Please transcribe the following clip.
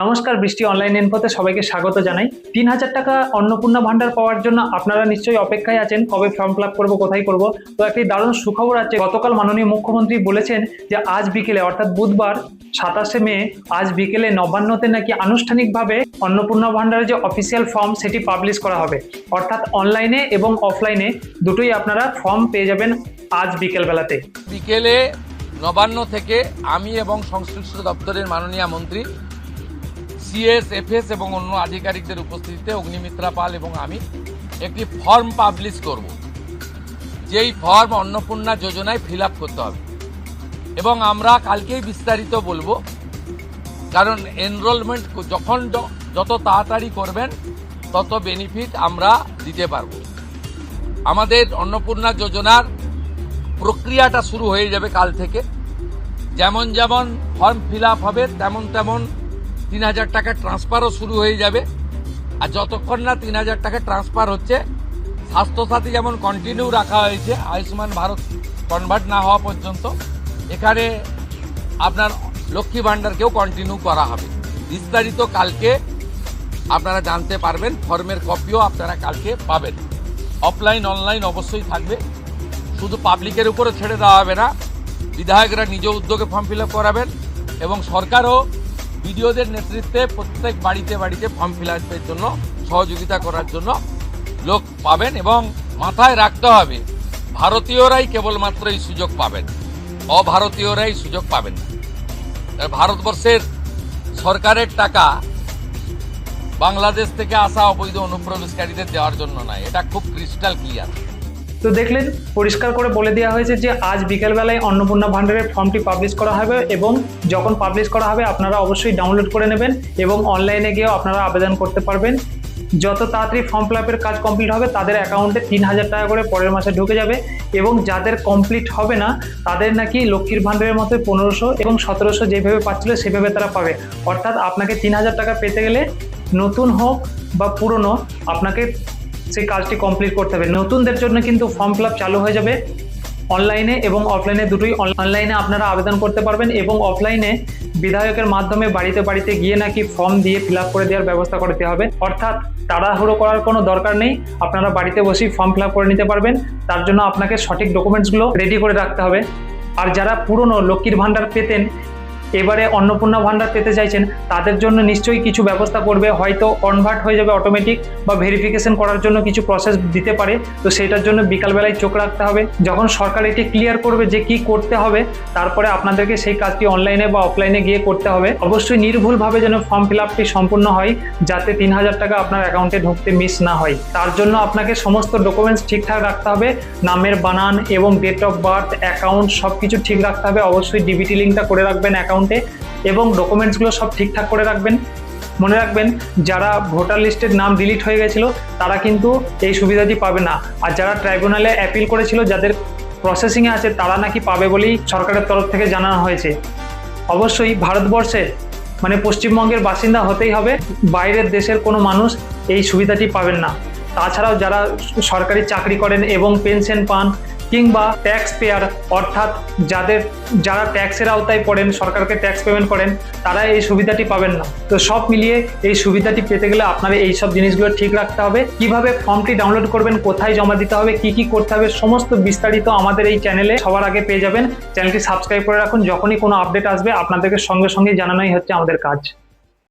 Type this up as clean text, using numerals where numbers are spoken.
নমস্কার, বৃষ্টি অনলাইন ইনফোতে সবাইকে স্বাগত জানাই। ৩,০০০ টাকা অন্নপূর্ণা ভান্ডার পাওয়ার জন্য আপনারা নিশ্চয়ই অপেক্ষায় আছেন কবে ফর্ম ফিল আপ করবো, কোথায় করব। তো একটি দারুণ সুখবর আছে। গতকাল মাননীয় মুখ্যমন্ত্রী বলেছেন যে আজ বিকেলে অর্থাৎ বুধবার ২৭শে মে আজ বিকেলে নবান্নতে নাকি আনুষ্ঠানিকভাবে অন্নপূর্ণা ভান্ডারের যে অফিসিয়াল ফর্ম সেটি পাবলিশ করা হবে। অর্থাৎ অনলাইনে এবং অফলাইনে দুটোই আপনারা ফর্ম পেয়ে যাবেন আজ বিকেল বেলাতে। বিকেলে নবান্ন থেকে আমি এবং সংশ্লিষ্ট দপ্তরের মাননীয় মন্ত্রী সিএস, এফএস এবং অন্য আধিকারিকদের উপস্থিতিতে অগ্নিমিত্রা পাল এবং আমি একটি ফর্ম পাবলিশ করব, যেই ফর্ম অন্নপূর্ণা যোজনায় ফিল আপ করতে হবে এবং আমরা কালকেই বিস্তারিত বলবো। কারণ এনরোলমেন্ট যখন যত তাড়াতাড়ি করবেন তত বেনিফিট আমরা দিতে পারবো। আমাদের অন্নপূর্ণা যোজনার প্রক্রিয়াটা শুরু হয়ে যাবে কাল থেকে। যেমন যেমন ফর্ম ফিল আপ হবে তেমন তেমন ৩,০০০ টাকা ট্রান্সফারও শুরু হয়ে যাবে। আর যতক্ষণ না ৩,০০০ টাকা ট্রান্সফার হচ্ছে, স্বাস্থ্যসাথী যেমন কন্টিনিউ রাখা হয়েছে আয়ুষ্মান ভারত কনভার্ট না হওয়া পর্যন্ত, এখানে আপনার লক্ষ্মী ভাণ্ডারকেও কন্টিনিউ করা হবে। বিস্তারিত কালকে আপনারা জানতে পারবেন। ফর্মের কপিও আপনারা কালকে পাবেন। অফলাইন অনলাইন অবশ্যই থাকবে, শুধু পাবলিকের উপরে ছেড়ে দেওয়া হবে না। বিধায়করা নিজ উদ্যোগে ফর্ম ফিল আপ করাবেন এবং সরকারও বিডিওদের নেতৃত্বে প্রত্যেক বাড়িতে বাড়িতে ফর্ম ফিল আপের জন্য সহযোগিতা করার জন্য লোক পাবেন। এবং মাথায় রাখতে হবে, ভারতীয়রাই কেবলমাত্র এই সুযোগ পাবেন, অভারতীয়রাই সুযোগ পাবেন না। ভারতবর্ষের সরকারের টাকা বাংলাদেশ থেকে আসা অবৈধ অনুপ্রবেশকারীদের দেওয়ার জন্য নয়, এটা খুব ক্রিস্টাল ক্লিয়ার। তো দেখলেন, পরিষ্কার করে বলে দেওয়া হয়েছে যে আজ বিকেলবেলায় অন্নপূর্ণা ভান্ডারের ফর্মটি পাবলিশ করা হবে এবং যখন পাবলিশ করা হবে আপনারা অবশ্যই ডাউনলোড করে নেবেন এবং অনলাইনে গিয়েও আপনারা আবেদন করতে পারবেন। যত তাড়াতাড়ি ফর্ম ফিল আপের কাজ কমপ্লিট হবে তাদের অ্যাকাউন্টে ৩,০০০ টাকা করে পরের মাসে ঢুকে যাবে এবং যাদের কমপ্লিট হবে না তাদের নাকি লক্ষ্মীর ভান্ডারের মতো ১৫০০ এবং ১৭০০ যেভাবে পাচ্ছিল সেভাবে তারা পাবে। অর্থাৎ আপনাকে ৩,০০০ টাকা পেতে গেলে নতুন হোক বা পুরনো, আপনাকে সেই কাজটি কমপ্লিট করতে হবে। নতুনদের জন্য কিন্তু ফর্ম ফিল আপ চালু হয়ে যাবে অনলাইনে এবং অফলাইনে দুটোই। অনলাইনে আপনারা আবেদন করতে পারবেন এবং অফলাইনে বিধায়কের মাধ্যমে বাড়িতে বাড়িতে গিয়ে নাকি ফর্ম দিয়ে ফিল আপ করে দেওয়ার ব্যবস্থা করতে হবে। অর্থাৎ তাড়াহুড়ো করার কোনো দরকার নেই, আপনারা বাড়িতে বসেই ফর্ম ফিল আপ করে নিতে পারবেন। তার জন্য আপনাকে সঠিক ডকুমেন্টসগুলো রেডি করে রাখতে হবে। আর যারা পুরনো লক্ষ্মীর ভান্ডার পেতেন, এবারে অন্নপূর্ণা ভান্ডার পেতে চাইছেন, তাদের জন্য নিশ্চয়ই কিছু ব্যবস্থা করবে। হয়তো কনভার্ট হয়ে যাবে অটোমেটিক, বা ভেরিফিকেশন করার জন্য কিছু প্রসেস দিতে পারে। তো সেটার জন্য বিকালবেলায় চোখ রাখতে হবে। যখন সরকার এটি ক্লিয়ার করবে যে কি করতে হবে, তারপরে আপনাদেরকে সেই কাজটি অনলাইনে বা অফলাইনে গিয়ে করতে হবে। অবশ্যই নির্ভুলভাবে যেন ফর্ম ফিল আপটি সম্পূর্ণ হয়, যাতে ৩,০০০ টাকা আপনার অ্যাকাউন্টে ঢুকতে মিস না হয়। তার জন্য আপনাকে সমস্ত ডকুমেন্টস ঠিকঠাক রাখতে হবে, নামের বানান এবং ডেট অফ বার্থ, অ্যাকাউন্ট সব কিছু ঠিক রাখতে হবে। অবশ্যই ডিবিটি লিঙ্কটা করে রাখবেন অ্যাকাউন্টে এবং ডকুমেন্টসগুলো সব ঠিকঠাক করে রাখবেন। মনে রাখবেন, যারা ভোটার লিস্টের নাম ডিলিট হয়ে গেছিল তারা কিন্তু এই সুবিধাটি পাবে না। আর যারা ট্রাইব্যুনালে অ্যাপিল করেছিল, যাদের প্রসেসিংয়ে আছে, তারা নাকি পাবে বলেই সরকারের তরফ থেকে জানানো হয়েছে। অবশ্যই ভারতবর্ষের মানে পশ্চিমবঙ্গের বাসিন্দা হতেই হবে, বাইরের দেশের কোনো মানুষ এই সুবিধাটি পাবেন না। তাছাড়াও যারা সরকারি চাকরি করেন এবং পেনশন পান কিংবা ট্যাক্স পেয়ার, অর্থাৎ যারা ট্যাক্সের আওতায় পড়েন, সরকারকে ট্যাক্স পেমেন্ট করেন, তারা এই সুবিধাটি পাবেন না। তো সব মিলিয়ে এই সুবিধাটি পেতে গেলে আপনারা এই সব জিনিসগুলো ঠিক রাখতে হবে। কিভাবে ফর্মটি ডাউনলোড করবেন, কোথায় জমা দিতে হবে, কি কি করতে হবে, সমস্ত বিস্তারিত আমাদের এই চ্যানেলে সবার আগে পেয়ে যাবেন। চ্যানেলটি সাবস্ক্রাইব করে রাখুন, যখনই কোনো আপডেট আসবে আপনাদেরকে সঙ্গে সঙ্গে জানানোই হচ্ছে আমাদের কাজ।